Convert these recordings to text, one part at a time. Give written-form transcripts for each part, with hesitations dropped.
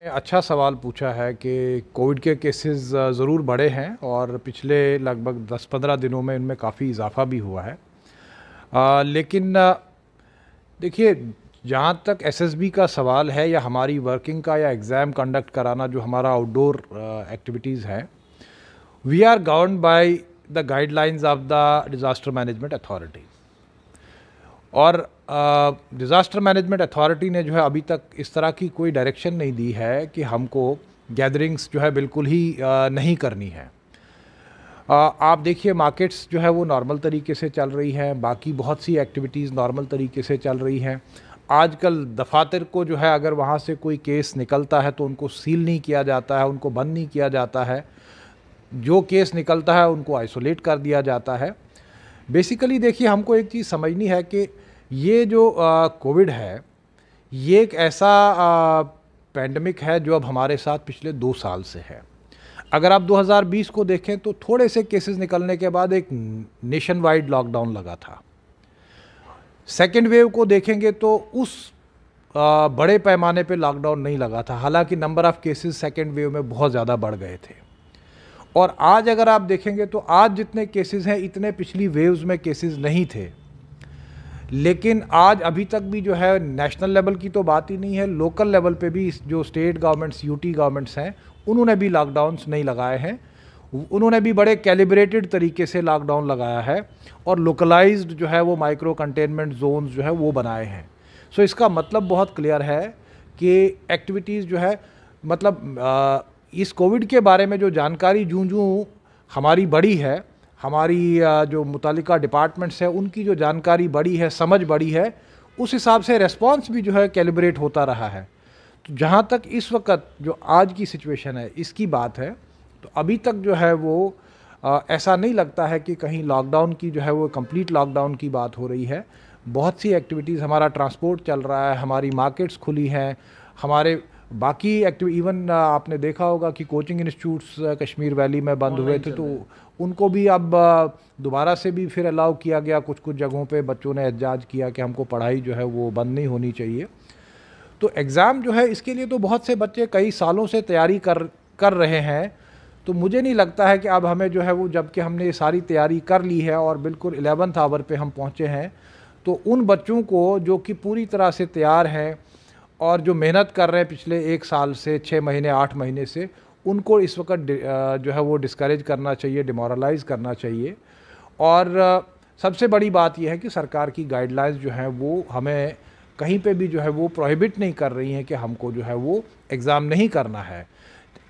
अच्छा सवाल पूछा है कि कोविड के केसेस ज़रूर बढ़े हैं और पिछले लगभग 10-15 दिनों में इनमें काफ़ी इजाफा भी हुआ है। लेकिन देखिए, जहाँ तक एसएसबी का सवाल है या हमारी वर्किंग का या एग्ज़ाम कंडक्ट कराना जो हमारा आउटडोर एक्टिविटीज़ हैं, we are governed by the guidelines of the disaster management authority. और डिज़ास्टर मैनेजमेंट अथॉरिटी ने जो है अभी तक इस तरह की कोई डायरेक्शन नहीं दी है कि हमको गैदरिंग्स जो है बिल्कुल ही नहीं करनी है। आप देखिए, मार्केट्स जो है वो नॉर्मल तरीके से चल रही हैं, बाकी बहुत सी एक्टिविटीज़ नॉर्मल तरीके से चल रही हैं। आजकल दफातर को जो है अगर वहाँ से कोई केस निकलता है तो उनको सील नहीं किया जाता है, उनको बंद नहीं किया जाता है। जो केस निकलता है उनको आइसोलेट कर दिया जाता है। बेसिकली देखिए, हमको एक चीज़ समझनी है कि ये जो कोविड है, ये एक ऐसा पैंडमिक है जो अब हमारे साथ पिछले 2 साल से है। अगर आप 2020 को देखें तो थोड़े से केसेस निकलने के बाद एक नेशन वाइड लॉकडाउन लगा था। सेकेंड वेव को देखेंगे तो उस बड़े पैमाने पे लॉकडाउन नहीं लगा था, हालांकि number of cases second wave में बहुत ज़्यादा बढ़ गए थे। और आज अगर आप देखेंगे तो आज जितने केसेस हैं इतने पिछली वेव्स में केसेस नहीं थे। लेकिन आज अभी तक भी जो है नेशनल लेवल की तो बात ही नहीं है, लोकल लेवल पे भी जो स्टेट गवर्नमेंट्स, यूटी गवर्नमेंट्स हैं, उन्होंने भी लॉकडाउन्स नहीं लगाए हैं। उन्होंने भी बड़े कैलिब्रेटेड तरीके से लॉकडाउन लगाया है और लोकलाइज्ड जो है वो माइक्रो कंटेनमेंट जोन्स जो है वो बनाए हैं। सो इसका मतलब बहुत क्लियर है कि एक्टिविटीज़ जो है, मतलब इस कोविड के बारे में जो जानकारी जूं हमारी बढ़ी है, हमारी जो मुतालिका डिपार्टमेंट्स हैं उनकी जो जानकारी बढ़ी है, समझ बढ़ी है, उस हिसाब से रेस्पॉन्स भी जो है कैलिब्रेट होता रहा है। तो जहाँ तक इस वक्त जो आज की सिचुएशन है इसकी बात है, तो अभी तक जो है वो ऐसा नहीं लगता है कि कहीं लॉकडाउन की जो है वो कंप्लीट लॉकडाउन की बात हो रही है। बहुत सी एक्टिविटीज़, हमारा ट्रांसपोर्ट चल रहा है, हमारी मार्केट्स खुली हैं, हमारे बाकी एक्टिव इवन आपने देखा होगा कि कोचिंग इंस्टीट्यूट्स कश्मीर वैली में बंद हुए थे, तो उनको भी अब दोबारा से भी फिर अलाउ किया गया। कुछ कुछ जगहों पे बच्चों ने एहतजाज किया कि हमको पढ़ाई जो है वो बंद नहीं होनी चाहिए। तो एग्ज़ाम जो है इसके लिए तो बहुत से बच्चे कई सालों से तैयारी कर रहे हैं। तो मुझे नहीं लगता है कि अब हमें जो है वो, जबकि हमने ये सारी तैयारी कर ली है और बिल्कुल 11th आवर पे हम पहुँचे हैं, तो उन बच्चों को जो कि पूरी तरह से तैयार हैं और जो मेहनत कर रहे हैं पिछले 1 साल से, 6 महीने 8 महीने से, उनको इस वक्त जो है वो डिस्करेज करना चाहिए, डिमोरलाइज़ करना चाहिए। और सबसे बड़ी बात यह है कि सरकार की गाइडलाइंस जो हैं वो हमें कहीं पे भी जो है वो प्रोहिबिट नहीं कर रही हैं कि हमको जो है वो एग्ज़ाम नहीं करना है।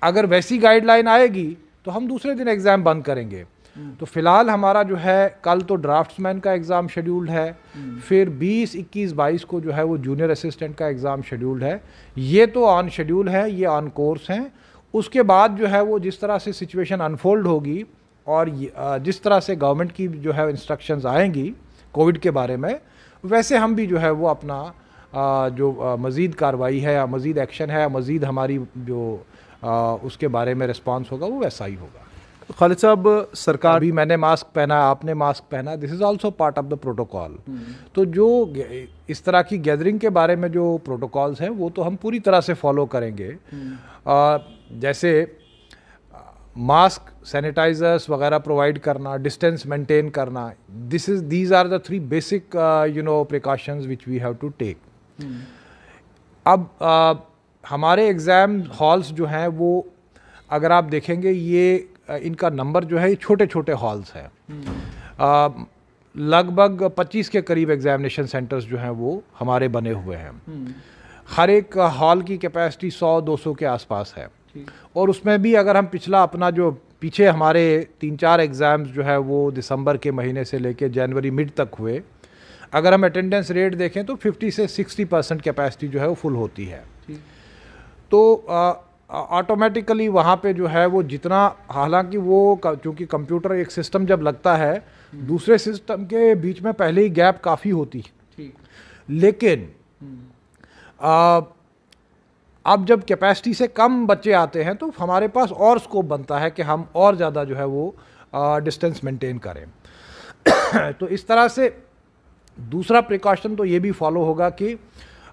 अगर वैसी गाइडलाइन आएगी तो हम दूसरे दिन एग्ज़ाम बंद करेंगे। तो फ़िलहाल हमारा जो है कल तो ड्राफ्ट्समैन का एग्ज़ाम शेड्यूल्ड है, फिर 20, 21, 22 को जो है वो जूनियर असिस्टेंट का एग्ज़ाम शेड्यूल्ड है। ये तो ऑन शेड्यूल है, ये ऑन कोर्स हैं। उसके बाद जो है वो जिस तरह से सिचुएशन अनफोल्ड होगी और जिस तरह से गवर्नमेंट की जो है इंस्ट्रक्शंस आएंगी कोविड के बारे में, वैसे हम भी जो है वो अपना जो मज़ीद कार्रवाई है या मज़ीद एक्शन है या मज़ीद हमारी जो उसके बारे में रिस्पांस होगा वो वैसा ही होगा। खालिद साहब, सरकार अभी मैंने मास्क पहना, आपने मास्क पहना, this is also part of the protocol. तो जो इस तरह की गैदरिंग के बारे में जो प्रोटोकॉल्स हैं वो तो हम पूरी तरह से फॉलो करेंगे। जैसे मास्क, सैनिटाइजर्स वगैरह प्रोवाइड करना, डिस्टेंस मेंटेन करना, these are the 3 basic precautions which we have to take. अब हमारे एग्ज़ाम हॉल्स जो हैं वो अगर आप देखेंगे, ये इनका नंबर जो है ये छोटे छोटे हॉल्स हैं। लगभग 25 के करीब एग्जामिनेशन सेंटर्स जो हैं वो हमारे बने हुए हैं। हर एक हॉल की कैपेसिटी 100-200 के आसपास है। और उसमें भी अगर हम पिछला अपना जो पीछे हमारे 3-4 एग्ज़ाम्स जो है वो दिसंबर के महीने से लेके जनवरी मिड तक हुए, अगर हम अटेंडेंस रेट देखें तो 50 से 60% कैपेसिटी जो है वो फुल होती है। तो ऑटोमेटिकली वहाँ पे जो है वो जितना, हालांकि वो चूँकि कंप्यूटर एक सिस्टम जब लगता है दूसरे सिस्टम के बीच में पहले ही गैप काफ़ी होती है, लेकिन अब जब कैपेसिटी से कम बच्चे आते हैं तो हमारे पास और स्कोप बनता है कि हम और ज़्यादा जो है वो डिस्टेंस मेंटेन करें। तो इस तरह से दूसरा प्रिकॉशन तो ये भी फॉलो होगा कि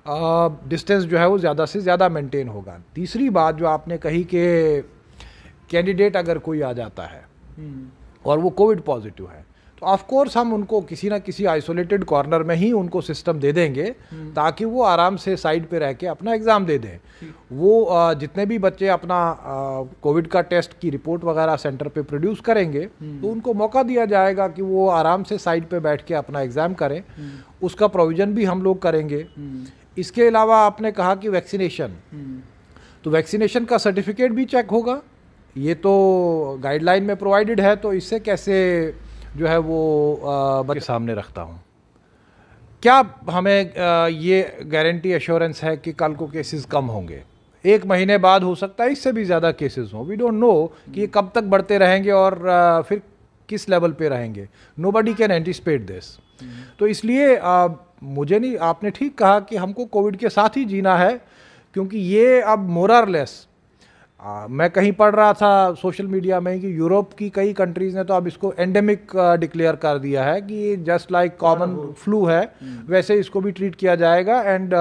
डिस्टेंस जो है वो ज़्यादा से ज़्यादा मेंटेन होगा। तीसरी बात जो आपने कही कि कैंडिडेट अगर कोई आ जाता है और वो कोविड पॉजिटिव है, तो ऑफ कोर्स हम उनको किसी ना किसी आइसोलेटेड कॉर्नर में ही उनको सिस्टम दे देंगे ताकि वो आराम से साइड पे रह के अपना एग्ज़ाम दे दें। वो जितने भी बच्चे अपना कोविड का टेस्ट की रिपोर्ट वगैरह सेंटर पे प्रोड्यूस करेंगे तो उनको मौका दिया जाएगा कि वो आराम से साइड पे बैठ के अपना एग्ज़ाम करें। उसका प्रोविज़न भी हम लोग करेंगे। इसके अलावा आपने कहा कि वैक्सीनेशन, तो वैक्सीनेशन का सर्टिफिकेट भी चेक होगा। ये तो गाइडलाइन में प्रोवाइडेड है, तो इससे कैसे जो है वो बच्चे सामने रखता हूँ। क्या हमें ये गारंटी एश्योरेंस है कि कल को केसेस कम होंगे? एक महीने बाद हो सकता है इससे भी ज़्यादा केसेस हों। वी डोंट नो कि ये कब तक बढ़ते रहेंगे और फिर किस लेवल पे रहेंगे। Nobody can anticipate this. तो इसलिए मुझे नहीं, आपने ठीक कहा कि हमको कोविड के साथ ही जीना है, क्योंकि ये अब मोर और लेस मैं कहीं पढ़ रहा था सोशल मीडिया में कि यूरोप की कई कंट्रीज़ ने तो अब इसको एंडेमिक डिक्लेयर कर दिया है कि जस्ट लाइक कॉमन फ्लू है वैसे इसको भी ट्रीट किया जाएगा एंड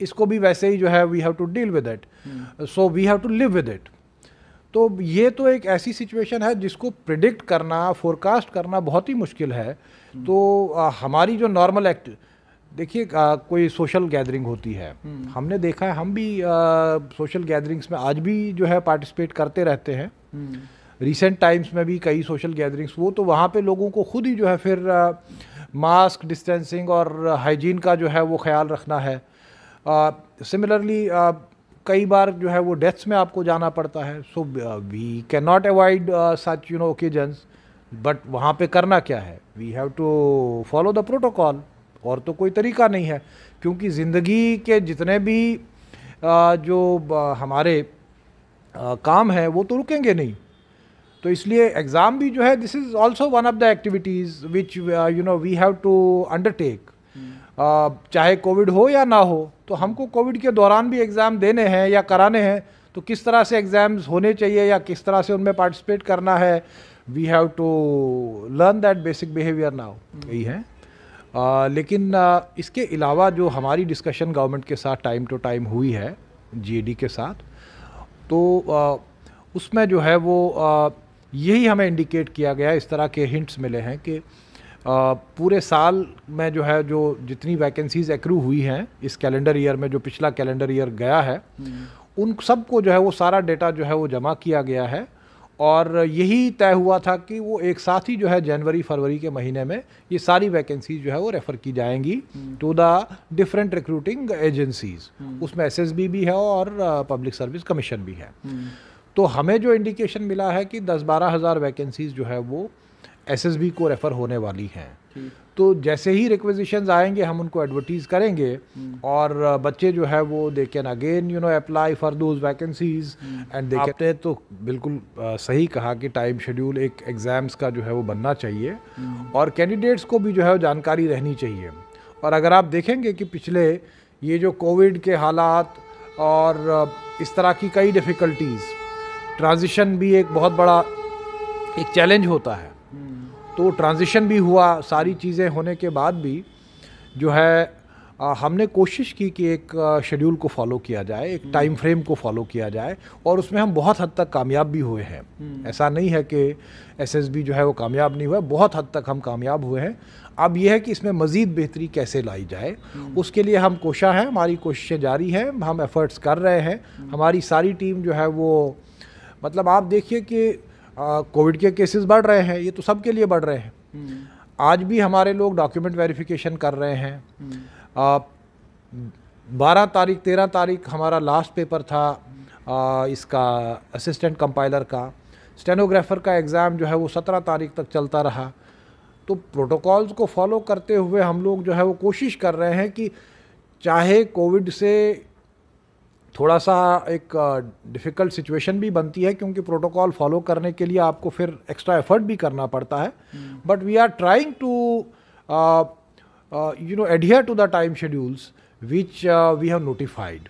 इसको भी वैसे ही जो है we have to deal with it, so we have to live with it. तो ये तो एक ऐसी सिचुएशन है जिसको प्रिडिक्ट करना, फोरकास्ट करना बहुत ही मुश्किल है। तो हमारी जो नॉर्मल देखिए कोई सोशल गैदरिंग होती है, हमने देखा है, हम भी सोशल गैदरिंग्स में आज भी जो है पार्टिसिपेट करते रहते हैं। रिसेंट टाइम्स में भी कई सोशल गैदरिंग्स, वो तो वहाँ पे लोगों को खुद ही जो है फिर मास्क, डिस्टेंसिंग और हाइजीन का जो है वो ख्याल रखना है। सिमिलरली कई बार जो है वो डेथ्स में आपको जाना पड़ता है। So we can not avoid such occasions, but वहाँ पे करना क्या है, we have to follow the protocol, और तो कोई तरीका नहीं है, क्योंकि ज़िंदगी के जितने भी जो हमारे काम हैं वो तो रुकेंगे नहीं। तो इसलिए एग्ज़ाम भी जो है, this is also one of the activities which we have to undertake. चाहे कोविड हो या ना हो, तो हमको कोविड के दौरान भी एग्ज़ाम देने हैं या कराने हैं, तो किस तरह से एग्ज़ाम्स होने चाहिए या किस तरह से उनमें पार्टिसिपेट करना है, we have to learn that basic behaviour now. यही है। लेकिन इसके अलावा जो हमारी डिस्कशन गवर्नमेंट के साथ टाइम टू टाइम हुई है, जीएडी के साथ, तो उसमें जो है वो यही हमें इंडिकेट किया गया, इस तरह के हिंट्स मिले हैं कि पूरे साल में जो है जो जितनी वैकेंसीज एक्रू हुई हैं इस कैलेंडर ईयर में, जो पिछला कैलेंडर ईयर गया है, उन सबको जो है वो सारा डेटा जो है वो जमा किया गया है। और यही तय हुआ था कि वो एक साथ ही जो है जनवरी फरवरी के महीने में ये सारी वैकेंसीज जो है वो रेफ़र की जाएंगी to the different recruiting agencies. उसमें एसएसबी भी है और पब्लिक सर्विस कमीशन भी है। तो हमें जो इंडिकेशन मिला है कि 10-12 हज़ार वैकेंसीज जो है वो एसएसबी को रेफ़र होने वाली हैं। तो जैसे ही रिक्वेजिशंस आएंगे हम उनको एडवर्टीज़ करेंगे और बच्चे जो है वो they can again apply for those vacancies and आपने तो बिल्कुल सही कहा कि टाइम शेड्यूल एक एग्ज़ाम्स का जो है वो बनना चाहिए और कैंडिडेट्स को भी जो है वो जानकारी रहनी चाहिए। और अगर आप देखेंगे कि पिछले ये जो कोविड के हालात और इस तरह की कई डिफ़िकल्टीज़, ट्रांजिशन भी एक बहुत बड़ा एक चैलेंज होता है, तो ट्रांजिशन भी हुआ, सारी चीज़ें होने के बाद भी जो है हमने कोशिश की कि एक शेड्यूल को फॉलो किया जाए, एक टाइम फ्रेम को फॉलो किया जाए, और उसमें हम बहुत हद तक कामयाब भी हुए हैं। ऐसा नहीं है कि एसएसबी जो है वो कामयाब नहीं हुआ, बहुत हद तक हम कामयाब हुए हैं। अब यह है कि इसमें मज़ीद बेहतरी कैसे लाई जाए, उसके लिए हम कोशा हैं, हमारी कोशिशें जारी हैं, हम एफ़र्ट्स कर रहे हैं। हमारी सारी टीम जो है वो, मतलब आप देखिए कि कोविड के केसेस बढ़ रहे हैं, ये तो सबके लिए बढ़ रहे हैं। आज भी हमारे लोग डॉक्यूमेंट वेरिफिकेशन कर रहे हैं। 12 तारीख 13 तारीख हमारा लास्ट पेपर था इसका असिस्टेंट कंपाइलर का। स्टेनोग्राफर का एग्ज़ाम जो है वो 17 तारीख तक चलता रहा। तो प्रोटोकॉल्स को फॉलो करते हुए हम लोग जो है वो कोशिश कर रहे हैं कि चाहे कोविड से थोड़ा सा एक डिफ़िकल्ट सिचुएशन भी बनती है, क्योंकि प्रोटोकॉल फॉलो करने के लिए आपको फिर एक्स्ट्रा एफर्ट भी करना पड़ता है, but we are trying to adhere to the time schedules which we have notified।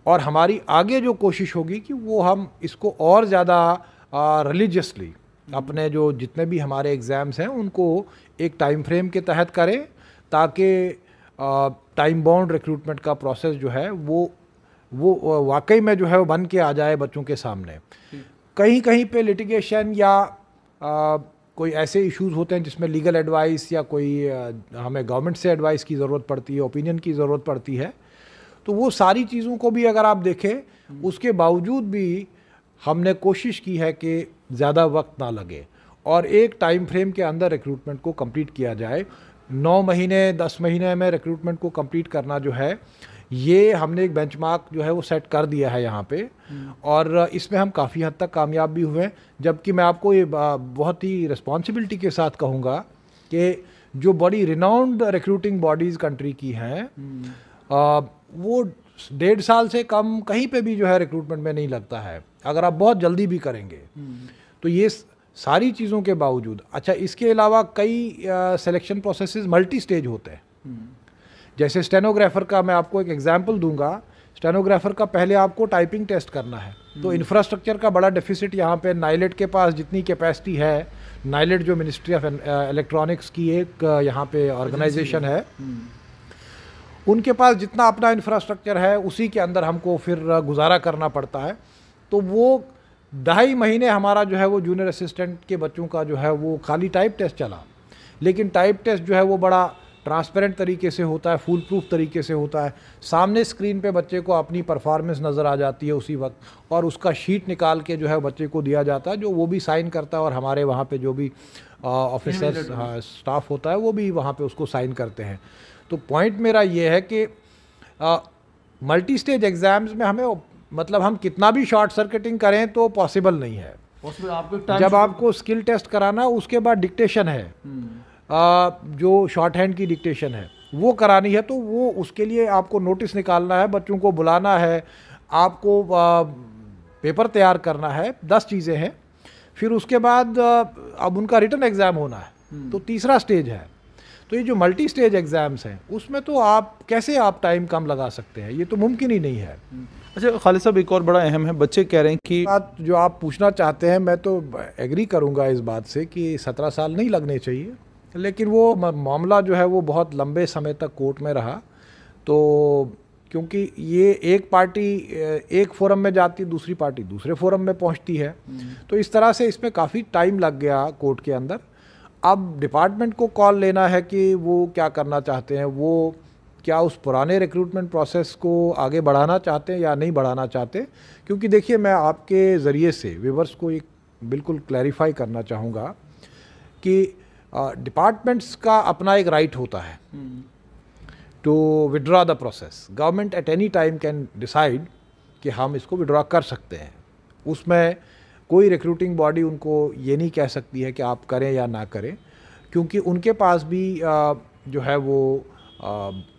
और हमारी आगे जो कोशिश होगी कि वो हम इसको और ज़्यादा रिलीजियसली अपने जो जितने भी हमारे एग्ज़ाम्स हैं उनको एक टाइम फ्रेम के तहत करें, ताकि टाइम बाउंड रिक्रूटमेंट का प्रोसेस जो है वो वाकई में जो है वो बन के आ जाए बच्चों के सामने। कहीं कहीं पे लिटिगेशन या कोई ऐसे इश्यूज होते हैं जिसमें लीगल एडवाइस या कोई हमें गवर्नमेंट से एडवाइस की ज़रूरत पड़ती है, ओपिनियन की ज़रूरत पड़ती है, तो वो सारी चीज़ों को भी अगर आप देखें उसके बावजूद भी हमने कोशिश की है कि ज़्यादा वक्त ना लगे और एक टाइम फ्रेम के अंदर रिक्रूटमेंट को कंप्लीट किया जाए। 9 महीने 10 महीने में रिक्रूटमेंट को कंप्लीट करना जो है ये हमने एक बेंचमार्क जो है वो सेट कर दिया है यहाँ पे और इसमें हम काफ़ी हद तक कामयाब भी हुए। जबकि मैं आपको ये बहुत ही रिस्पॉन्सिबिलिटी के साथ कहूँगा कि जो बड़ी रिनाउंड रिक्रूटिंग बॉडीज़ कंट्री की हैं वो 1.5 साल से कम कहीं पे भी जो है रिक्रूटमेंट में नहीं लगता है अगर आप बहुत जल्दी भी करेंगे। तो ये सारी चीज़ों के बावजूद, अच्छा इसके अलावा कई सिलेक्शन प्रोसेसेस मल्टी स्टेज होते हैं। जैसे स्टेनोग्राफर का मैं आपको एक एग्जांपल दूंगा। स्टेनोग्राफर का पहले आपको टाइपिंग टेस्ट करना है, तो इंफ्रास्ट्रक्चर का बड़ा डेफिसिट यहाँ पे नाइलेट के पास जितनी कैपेसिटी है, नाइलेट जो मिनिस्ट्री ऑफ इलेक्ट्रॉनिक्स की एक यहाँ पे ऑर्गेनाइजेशन है, उनके पास जितना अपना इंफ्रास्ट्रक्चर है उसी के अंदर हमको फिर गुजारा करना पड़ता है। तो वो 2.5 महीने हमारा जो है वो जूनियर असिस्टेंट के बच्चों का जो है वो खाली टाइप टेस्ट चला, लेकिन टाइप टेस्ट जो है वो बड़ा ट्रांसपेरेंट तरीके से होता है, फुल प्रूफ तरीके से होता है। सामने स्क्रीन पे बच्चे को अपनी परफॉर्मेंस नज़र आ जाती है उसी वक्त और उसका शीट निकाल के जो है बच्चे को दिया जाता है, जो वो भी साइन करता है और हमारे वहाँ पे जो भी ऑफिसर्स स्टाफ होता है वो भी वहाँ पे उसको साइन करते हैं। तो पॉइंट मेरा ये है कि मल्टी स्टेज एग्ज़ाम्स में हमें मतलब हम कितना भी शॉर्ट सर्किटिंग करें तो पॉसिबल नहीं है। जब आपको स्किल टेस्ट कराना उसके बाद डिक्टेशन है, जो शॉर्ट हैंड की डिक्टेशन है वो करानी है, तो वो उसके लिए आपको नोटिस निकालना है, बच्चों को बुलाना है, आपको पेपर तैयार करना है, 10 चीज़ें हैं। फिर उसके बाद अब उनका रिटन एग्ज़ाम होना है, तो तीसरा स्टेज है। तो ये जो मल्टी स्टेज एग्ज़ाम्स हैं उसमें तो आप कैसे आप टाइम कम लगा सकते हैं, ये तो मुमकिन ही नहीं है। अच्छा खालिद साहब, एक और बड़ा अहम है, बच्चे कह रहे हैं कि बात जो आप पूछना चाहते हैं मैं तो एग्री करूंगा इस बात से कि 17 साल नहीं लगने चाहिए, लेकिन वो मामला जो है वो बहुत लंबे समय तक कोर्ट में रहा। तो क्योंकि ये एक पार्टी एक फोरम में जाती है, दूसरी पार्टी दूसरे फोरम में पहुंचती है, तो इस तरह से इसमें काफ़ी टाइम लग गया कोर्ट के अंदर। अब डिपार्टमेंट को कॉल लेना है कि वो क्या करना चाहते हैं, वो क्या उस पुराने रिक्रूटमेंट प्रोसेस को आगे बढ़ाना चाहते हैं या नहीं बढ़ाना चाहते। क्योंकि देखिए मैं आपके ज़रिए से व्यूअर्स को एक बिल्कुल क्लैरिफाई करना चाहूँगा कि डिपार्टमेंट्स का अपना एक राइट होता है to withdraw the process. Government at any time can decide कि हम इसको विड्रॉ कर सकते हैं, उसमें कोई रिक्रूटिंग बॉडी उनको ये नहीं कह सकती है कि आप करें या ना करें, क्योंकि उनके पास भी जो है वो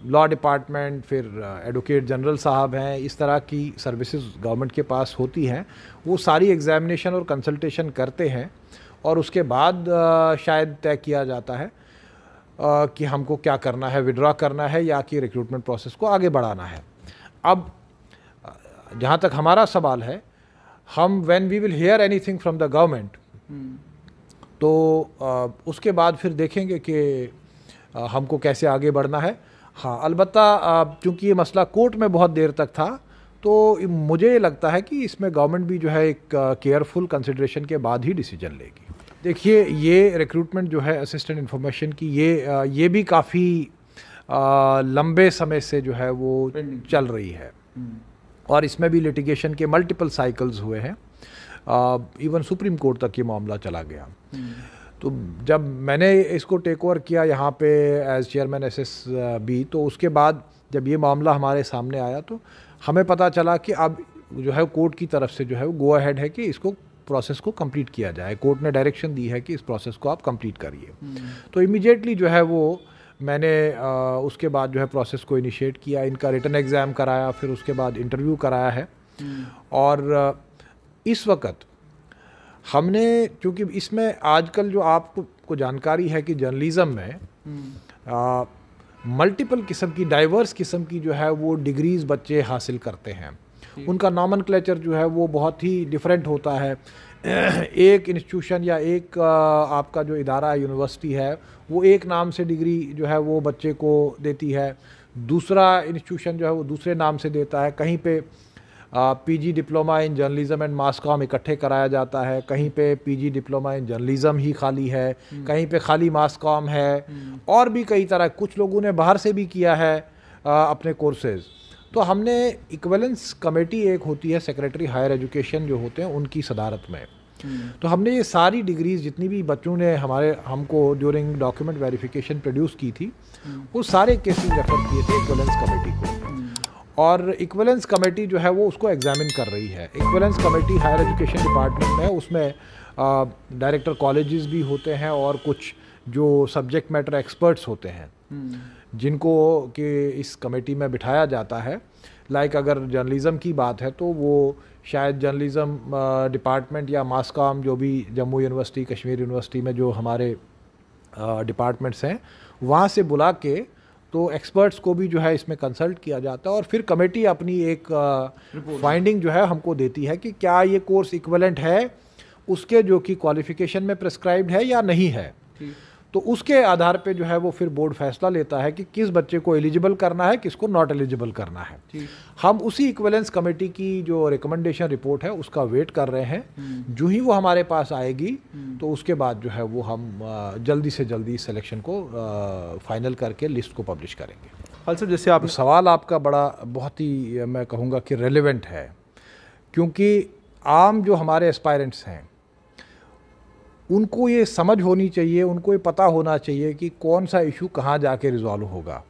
लॉ डिपार्टमेंट, फिर एडवोकेट जनरल साहब हैं, इस तरह की सर्विसेज गवर्नमेंट के पास होती हैं। वो सारी एग्जामिनेशन और कंसल्टेशन करते हैं और उसके बाद शायद तय किया जाता है कि हमको क्या करना है, विड्रॉ करना है या कि रिक्रूटमेंट प्रोसेस को आगे बढ़ाना है। अब जहाँ तक हमारा सवाल है, हम when we will hear anything from the government, तो उसके बाद फिर देखेंगे कि हमको कैसे आगे बढ़ना है। हाँ, अलबत्ता चूँकि ये मसला कोर्ट में बहुत देर तक था, तो मुझे लगता है कि इसमें गवर्नमेंट भी जो है एक केयरफुल कंसिडरेशन के बाद ही डिसीजन लेगी। देखिए ये रिक्रूटमेंट जो है असिस्टेंट इन्फॉर्मेशन की, ये भी काफ़ी लंबे समय से जो है वो चल रही है और इसमें भी लिटिगेशन के मल्टीपल साइकिल्स हुए हैं, इवन सुप्रीम कोर्ट तक ये मामला चला गया। तो जब मैंने इसको टेक ओवर किया यहाँ पे एज चेयरमैन SSB, तो उसके बाद जब ये मामला हमारे सामने आया तो हमें पता चला कि अब जो है कोर्ट की तरफ से जो है वो गो अहेड है कि इसको प्रोसेस को कंप्लीट किया जाए। कोर्ट ने डायरेक्शन दी है कि इस प्रोसेस को आप कंप्लीट करिए। तो इमीडिएटली जो है वो मैंने उसके बाद जो है प्रोसेस को इनिशिएट किया, इनका रिटन एग्ज़ाम कराया, फिर उसके बाद इंटरव्यू कराया है। और इस वक्त हमने, क्योंकि इसमें आजकल जो आपको जानकारी है कि जर्नलिज्म में मल्टीपल किस्म की, डाइवर्स किस्म की जो है वो डिग्रीज़ बच्चे हासिल करते हैं। उनका नॉमेनक्लेचर जो है वो बहुत ही डिफरेंट होता है। एक इंस्टीट्यूशन या एक आपका जो इदारा है, यूनिवर्सिटी है, वो एक नाम से डिग्री जो है वो बच्चे को देती है, दूसरा इंस्टीट्यूशन जो है वो दूसरे नाम से देता है। कहीं पे PG diploma in journalism and mass com इकट्ठे कराया जाता है, कहीं पे पीजी डिप्लोमा इन जर्नलिज्म ही खाली है, कहीं पे खाली मास कॉम है, और भी कई तरह। कुछ लोगों ने बाहर से भी किया है अपने कोर्सेज। तो हमने इक्विवेलेंस कमेटी एक होती है, सेक्रेटरी हायर एजुकेशन जो होते हैं उनकी सदारत में, तो हमने ये सारी डिग्रीज जितनी भी बच्चों ने हमको ड्यूरिंग डॉक्यूमेंट वेरिफिकेशन प्रोड्यूस की थी, वो सारे केसेस रेफर किए थे इक्विवेलेंस कमेटी को, और इक्विवेलेंस कमेटी जो है वो उसको एग्जामिन कर रही है। Equivalence committee higher education department में, उसमें डायरेक्टर कॉलेजेस भी होते हैं और कुछ जो सब्जेक्ट मैटर एक्सपर्ट्स होते हैं जिनको कि इस कमेटी में बिठाया जाता है। लाइक अगर जर्नलिज़म की बात है तो वो शायद जर्नलिज़म डिपार्टमेंट या मास कॉम, जो भी जम्मू यूनिवर्सिटी, कश्मीर यूनिवर्सिटी में जो हमारे डिपार्टमेंट्स हैं, वहाँ से बुला के तो एक्सपर्ट्स को भी जो है इसमें कंसल्ट किया जाता है, और फिर कमेटी अपनी एक फाइंडिंग जो है हमको देती है कि क्या ये कोर्स इक्विवेलेंट है उसके जो कि क्वालिफिकेशन में प्रिस्क्राइब्ड है या नहीं है। तो उसके आधार पे जो है वो फिर बोर्ड फैसला लेता है कि किस बच्चे को एलिजिबल करना है, किसको नॉट एलिजिबल करना है। हम उसी इक्विवेलेंस कमेटी की जो रिकमेंडेशन रिपोर्ट है उसका वेट कर रहे हैं। जो ही वो हमारे पास आएगी तो उसके बाद जो है वो हम जल्दी से जल्दी सिलेक्शन को फाइनल करके लिस्ट को पब्लिश करेंगे। खालिद साहब, जैसे आप सवाल आपका बहुत ही मैं कहूँगा कि रेलेवेंट है, क्योंकि आम जो हमारे एस्पायरेंट्स हैं उनको ये समझ होनी चाहिए, उनको ये पता होना चाहिए कि कौन सा इशू कहाँ जाके रिजॉल्व होगा।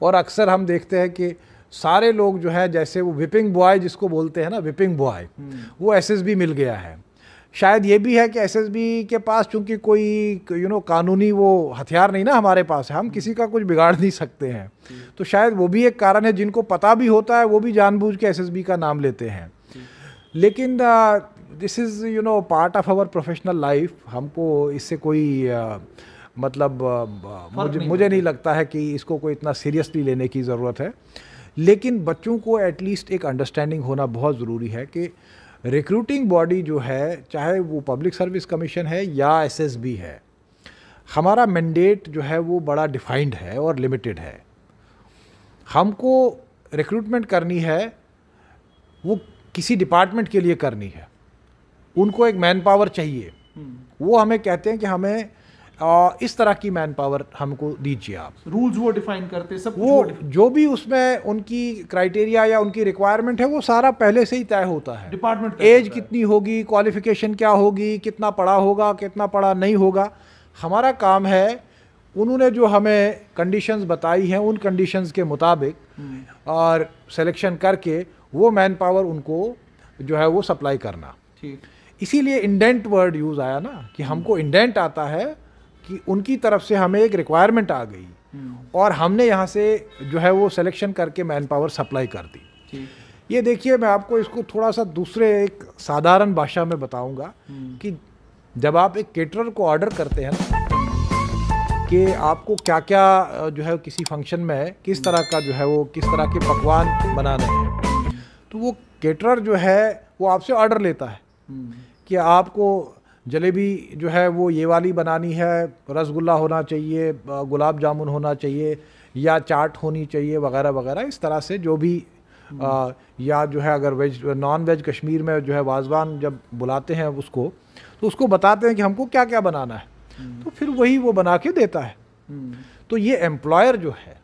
और अक्सर हम देखते हैं कि सारे लोग जो है, जैसे वो विपिंग बॉय जिसको बोलते हैं ना, विपिंग बॉय, वो एसएसबी मिल गया है। शायद ये भी है कि एसएसबी के पास चूंकि कोई कानूनी वो हथियार नहीं ना हमारे पास है, हम किसी का कुछ बिगाड़ नहीं सकते हैं, तो शायद वो भी एक कारण है। जिनको पता भी होता है वो भी जानबूझ के एसएसबी का नाम लेते हैं। लेकिन this is part of our professional life. हमको इससे कोई मतलब मुझे नहीं लगता है कि इसको कोई इतना सीरियसली लेने की ज़रूरत है। लेकिन बच्चों को एटलीस्ट एक अंडरस्टैंडिंग होना बहुत ज़रूरी है कि रिक्रूटिंग बॉडी जो है, चाहे वो पब्लिक सर्विस कमीशन है या एसएसबी है, हमारा मैंडेट जो है वो बड़ा डिफाइंड है और लिमिटेड है। हमको रिक्रूटमेंट करनी है वो किसी डिपार्टमेंट के लिए करनी है, उनको एक मैन पावर चाहिए। वो हमें कहते हैं कि हमें इस तरह की मैन पावर हमको दीजिए आप। रूल्स वो डिफाइन करते, सब वो जो भी उसमें उनकी क्राइटेरिया या उनकी रिक्वायरमेंट है वो सारा पहले से ही तय होता है। डिपार्टमेंट एज कितनी होगी, क्वालिफिकेशन क्या होगी, कितना पढ़ा होगा, कितना पढ़ा नहीं होगा। हमारा काम है उन्होंने जो हमें कंडीशंस बताई हैं उन कंडीशंस के मुताबिक और सिलेक्शन करके वो मैन पावर उनको जो है वो सप्लाई करना। इसीलिए इंडेंट वर्ड यूज़ आया ना, कि हमको इंडेंट आता है कि उनकी तरफ से हमें एक रिक्वायरमेंट आ गई और हमने यहाँ से जो है वो सिलेक्शन करके मैन पावर सप्लाई कर दी। ये देखिए, मैं आपको इसको थोड़ा सा दूसरे एक साधारण भाषा में बताऊंगा कि जब आप एक केटरर को ऑर्डर करते हैं ना कि आपको क्या क्या जो है किसी फंक्शन में किस तरह का जो है वो किस तरह के पकवान बनाने हैं, तो वो केटरर जो है वो आपसे ऑर्डर लेता है कि आपको जलेबी जो है वो ये वाली बनानी है, रसगुल्ला होना चाहिए, गुलाब जामुन होना चाहिए, या चाट होनी चाहिए, वगैरह वगैरह। इस तरह से जो भी या जो है अगर वेज नॉन वेज कश्मीर में जो है वाजवान जब बुलाते हैं उसको, तो उसको बताते हैं कि हमको क्या क्या बनाना है, तो फिर वही वो बना के देता है। तो ये एम्प्लॉयर जो है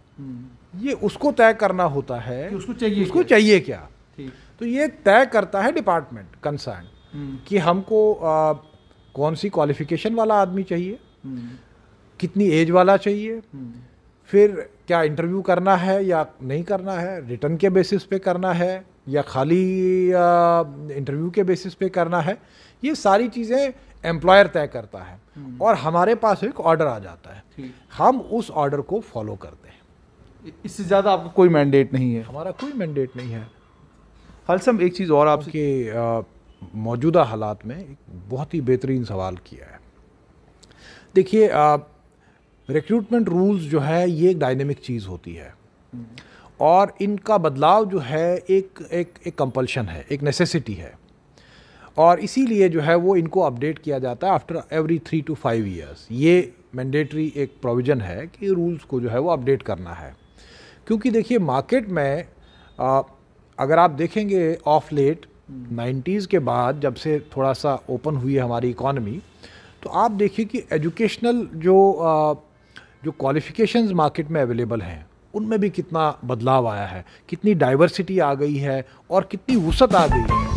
ये उसको तय करना होता है कि उसको चाहिए क्या। तो ये तय करता है डिपार्टमेंट कंसर्न कि हमको कौन सी क्वालिफिकेशन वाला आदमी चाहिए, कितनी एज वाला चाहिए, फिर क्या इंटरव्यू करना है या नहीं करना है, रिटर्न के बेसिस पे करना है या खाली इंटरव्यू के बेसिस पे करना है। ये सारी चीज़ें एम्प्लॉयर तय करता है और हमारे पास एक ऑर्डर आ जाता है, हम उस ऑर्डर को फॉलो करते हैं। इससे ज़्यादा आपका कोई मैंडेट नहीं है? हमारा कोई मैंडेट नहीं है। खालिद साहब, एक चीज़ और आपके मौजूदा हालात में एक बहुत ही बेहतरीन सवाल किया है। देखिए, रिक्रूटमेंट रूल्स जो है ये एक डायनेमिक चीज़ होती है और इनका बदलाव जो है एक कंपल्शन है, एक नेसेसिटी है, और इसीलिए जो है वो इनको अपडेट किया जाता है आफ्टर एवरी 3 to 5 ईयर्स। ये मैंडेटरी एक प्रोविज़न है कि रूल्स को जो है वो अपडेट करना है। क्योंकि देखिए मार्केट में अगर आप देखेंगे ऑफ लेट 90s के बाद जब से थोड़ा सा ओपन हुई है हमारी इकॉनमी, तो आप देखिए कि एजुकेशनल जो क्वालिफ़िकेशंस मार्केट में अवेलेबल हैं उनमें भी कितना बदलाव आया है, कितनी डाइवर्सिटी आ गई है और कितनी वुसअत आ गई है।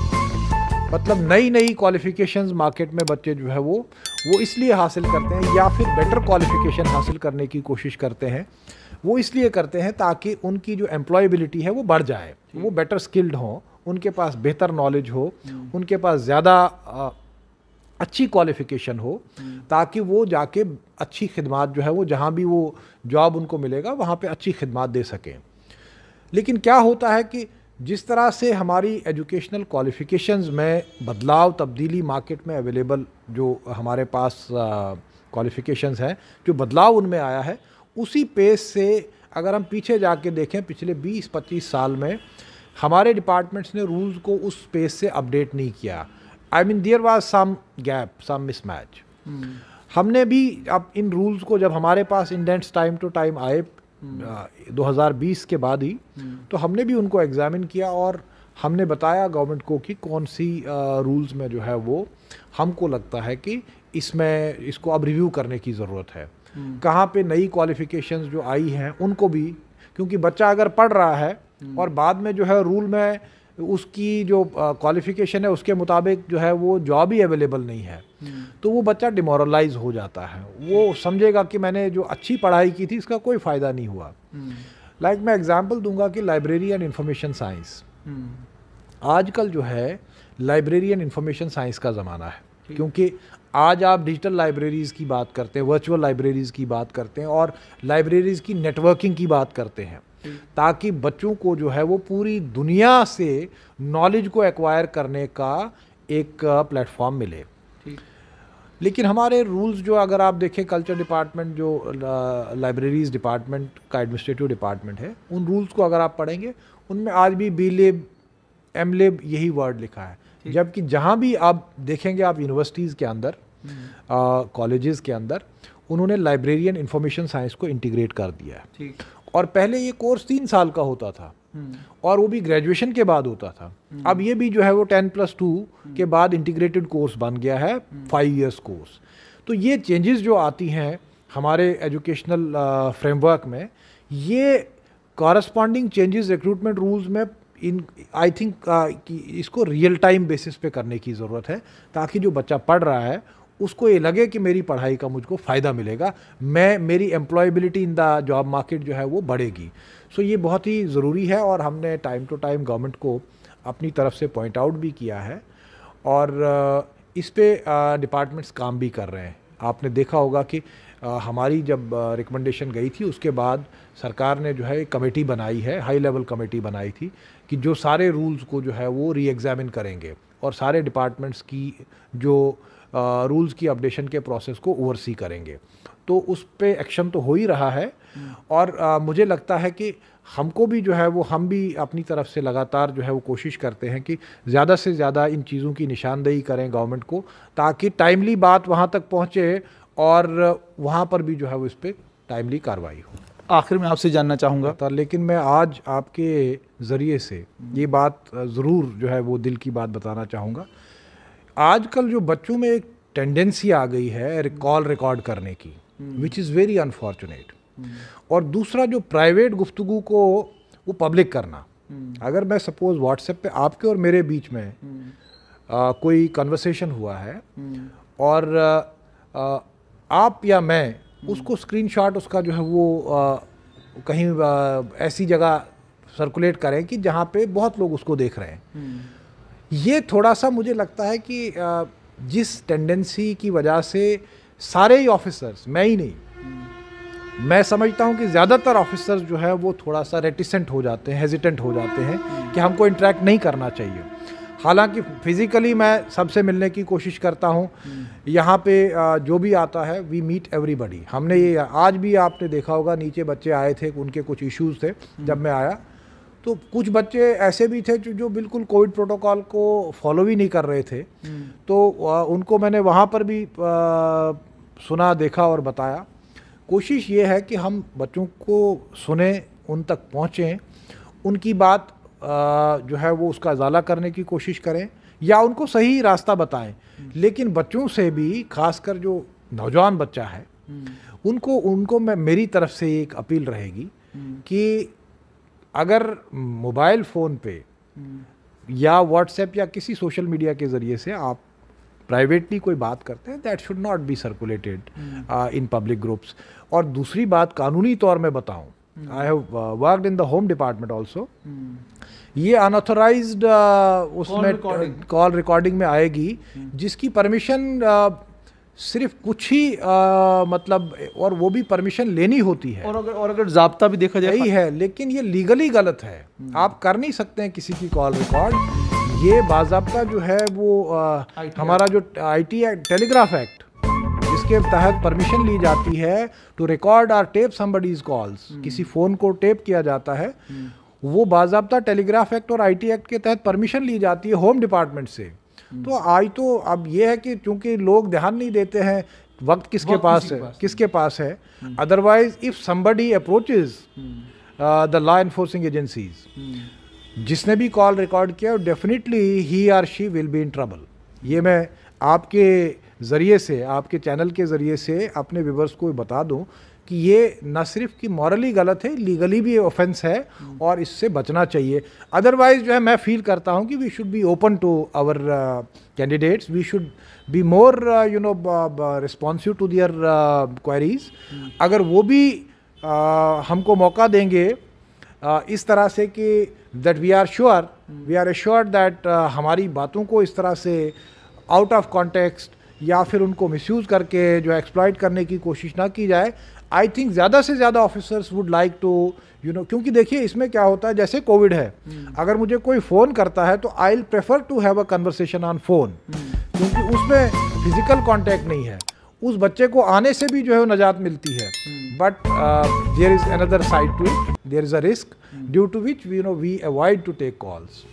मतलब नई नई क्वालिफ़िकेशंस मार्केट में बच्चे जो है वो इसलिए हासिल करते हैं, या फिर बेटर क्वालिफ़िकेशन हासिल करने की कोशिश करते हैं, वो इसलिए करते हैं ताकि उनकी जो एम्प्लॉयबिलिटी है वो बढ़ जाए, वो बेटर स्किल्ड हों, उनके पास बेहतर नॉलेज हो, उनके पास ज़्यादा अच्छी क्वालिफ़िकेशन हो, ताकि वो जाके अच्छी खिदमात जो है वो जहाँ भी वो जॉब उनको मिलेगा वहाँ पे अच्छी खिदमात दे सकें। लेकिन क्या होता है कि जिस तरह से हमारी एजुकेशनल क्वालिफ़िकेशंस में बदलाव तब्दीली मार्केट में अवेलेबल जो हमारे पास क्वालिफ़िकेशंस हैं, जो बदलाव उनमें आया है, उसी पेस से अगर हम पीछे जाके देखें पिछले 20-25 साल में हमारे डिपार्टमेंट्स ने रूल्स को उस पेस से अपडेट नहीं किया। I mean there was some gap, some mismatch. हमने भी अब इन रूल्स को, जब हमारे पास इंडेंट्स टाइम टू टाइम आए 2020 के बाद ही, तो हमने भी उनको एग्जामिन किया और हमने बताया गवर्नमेंट को कि कौन सी रूल्स में जो है वो हमको लगता है कि इसको अब रिव्यू करने की ज़रूरत है। कहाँ पे नई क्वालिफ़िकेशंस जो आई हैं उनको भी, क्योंकि बच्चा अगर पढ़ रहा है और बाद में जो है रूल में उसकी जो क्वालिफ़िकेशन है उसके मुताबिक जो है वो जॉब ही अवेलेबल नहीं है, तो वो बच्चा डिमोरलाइज हो जाता है। वो समझेगा कि मैंने जो अच्छी पढ़ाई की थी इसका कोई फ़ायदा नहीं हुआ। लाइक मैं एग्जांपल दूंगा कि लाइब्रेरी एंड इंफॉर्मेशन साइंस, आजकल जो है लाइब्रेरी एंड इंफॉर्मेशन साइंस का ज़माना है, क्योंकि आज आप डिजिटल लाइब्रेरीज़ की बात करते हैं, वर्चुअल लाइब्रेरीज़ की बात करते हैं और लाइब्रेरीज़ की नेटवर्किंग की बात करते हैं, ताकि बच्चों को जो है वो पूरी दुनिया से नॉलेज को एक्वायर करने का एक प्लेटफॉर्म मिले। लेकिन हमारे रूल्स जो अगर आप देखें, कल्चर डिपार्टमेंट जो लाइब्रेरीज डिपार्टमेंट का एडमिनिस्ट्रेटिव डिपार्टमेंट है, उन रूल्स को अगर आप पढ़ेंगे उनमें आज भी बीलिब एमलिब यही वर्ड लिखा है, जबकि जहाँ भी आप देखेंगे आप यूनिवर्सिटीज़ के अंदर, कॉलेजेस के अंदर उन्होंने लाइब्रेरियन इंफॉर्मेशन साइंस को इंटीग्रेट कर दिया है। और पहले ये कोर्स 3 साल का होता था और वो भी ग्रेजुएशन के बाद होता था। अब ये भी जो है वो 10+2 के बाद इंटीग्रेटेड कोर्स बन गया है, 5 इयर्स कोर्स। तो ये चेंजेस जो आती हैं हमारे एजुकेशनल फ्रेमवर्क में, ये कॉरस्पॉन्डिंग चेंजेस रिक्रूटमेंट रूल्स में आई थिंक कि इसको रियल टाइम बेसिस पे करने की ज़रूरत है, ताकि जो बच्चा पढ़ रहा है उसको ये लगे कि मेरी पढ़ाई का मुझको फ़ायदा मिलेगा, मेरी employability in the job market जो है वो बढ़ेगी। सो ये बहुत ही ज़रूरी है और हमने टाइम टू टाइम गवर्नमेंट को अपनी तरफ से पॉइंट आउट भी किया है और इस पे डिपार्टमेंट्स काम भी कर रहे हैं। आपने देखा होगा कि हमारी जब रिकमेंडेशन गई थी उसके बाद सरकार ने जो है एक कमेटी बनाई है, हाई लेवल कमेटी बनाई थी कि जो सारे रूल्स को जो है वो री एग्ज़ामिन करेंगे और सारे डिपार्टमेंट्स की जो रूल्स की अपडेशन के प्रोसेस को ओवरसी करेंगे। तो उस पे एक्शन तो हो ही रहा है और मुझे लगता है कि हमको भी जो है वो, हम भी अपनी तरफ से लगातार जो है वो कोशिश करते हैं कि ज़्यादा से ज़्यादा इन चीज़ों की निशानदेही करें गवर्नमेंट को, ताकि टाइमली बात वहाँ तक पहुँचे और वहाँ पर भी जो है वो इस पर टाइमली कार्रवाई हो। आखिर में आपसे जानना चाहूँगा, लेकिन मैं आज आपके ज़रिए से ये बात ज़रूर जो है वो दिल की बात बताना चाहूँगा। आजकल जो बच्चों में एक टेंडेंसी आ गई है कॉल रिकॉर्ड करने की, विच इज़ वेरी अनफॉर्चुनेट, और दूसरा जो प्राइवेट गुफ्तगू को वो पब्लिक करना। अगर मैं सपोज़ व्हाट्सएप पे आपके और मेरे बीच में कोई कन्वर्सेशन हुआ है और आप या मैं उसको स्क्रीनशॉट उसका जो है वो कहीं ऐसी जगह सर्कुलेट करें कि जहाँ पे बहुत लोग उसको देख रहे हैं, ये थोड़ा सा मुझे लगता है कि जिस टेंडेंसी की वजह से सारे ही ऑफिसर्स, मैं ही नहीं, मैं समझता हूँ कि ज़्यादातर ऑफिसर्स जो है वो थोड़ा सा रेटिसेंट हो जाते हैं, हेजिटेंट हो जाते हैं कि हमको इंटरेक्ट नहीं करना चाहिए। हालांकि फिज़िकली मैं सबसे मिलने की कोशिश करता हूँ, यहाँ पे जो भी आता है वी मीट एवरीबडी। हमने ये आज भी आपने देखा होगा, नीचे बच्चे आए थे, उनके कुछ इश्यूज़ थे, जब मैं आया तो कुछ बच्चे ऐसे भी थे जो बिल्कुल कोविड प्रोटोकॉल को फॉलो भी नहीं कर रहे थे। तो उनको मैंने वहाँ पर भी सुना, देखा और बताया। कोशिश ये है कि हम बच्चों को सुने, उन तक पहुँचें, उनकी बात जो है वो उसका इजाला करने की कोशिश करें या उनको सही रास्ता बताएं। लेकिन बच्चों से भी, खासकर जो नौजवान बच्चा है, उनको मेरी तरफ से एक अपील रहेगी कि अगर मोबाइल फ़ोन पे या व्हाट्सएप या किसी सोशल मीडिया के ज़रिए से आप प्राइवेटली कोई बात करते हैं, that should not be circulated in public groups. और दूसरी बात कानूनी तौर में बताऊं, I have worked in the home department also. ये अनऑथोराइज्ड उसमें कॉल रिकॉर्डिंग में आएगी, जिसकी परमिशन सिर्फ कुछ ही मतलब, और वो भी परमिशन लेनी होती है। और अगर जाब्ता भी देखा जाए यही है, लेकिन ये लीगली गलत है। आप कर नहीं सकते हैं किसी की कॉल रिकॉर्ड। ये बाज़ाब्ता जो है वो हमारा जो आईटी एक्ट, टेलीग्राफ एक्ट, जिसके तहत परमिशन ली जाती है टू रिकॉर्ड और टेप समबडीज कॉल्स, किसी फ़ोन को टेप किया जाता है, वो बाज़ाब्ता टेलीग्राफ एक्ट और आईटी एक्ट के तहत परमिशन ली जाती है होम डिपार्टमेंट से। तो अब ये है कि चूंकि लोग ध्यान नहीं देते हैं, वक्त किसके पास है। Otherwise if somebody approaches the law enforcing agencies, जिसने भी कॉल रिकॉर्ड किया, डेफिनेटली ही और she will be in trouble. ये मैं आपके ज़रिए से, आपके चैनल के ज़रिए से अपने व्यूअर्स को बता दूं कि ये न सिर्फ कि मॉरली गलत है, लीगली भी ऑफेंस है और इससे बचना चाहिए। अदरवाइज जो है, मैं फील करता हूँ कि we should be open to our candidates, we should be more responsive to their queries. अगर वो भी हमको मौका देंगे इस तरह से कि that we are assured that हमारी बातों को इस तरह से आउट ऑफ कॉन्टेक्स्ट या फिर उनको मिसयूज़ करके जो एक्सप्लॉइट करने की कोशिश ना की जाए, आई थिंक ज़्यादा से ज़्यादा ऑफिसर्स वुड लाइक टू क्योंकि देखिए इसमें क्या होता है, जैसे कोविड है, अगर मुझे कोई फ़ोन करता है तो I will prefer to have a conversation on phone, क्योंकि उसमें फिजिकल कांटेक्ट नहीं है। उस बच्चे को आने से भी जो है वो निजात मिलती है, but there is another side to it, there is a risk due to which we avoid to take calls.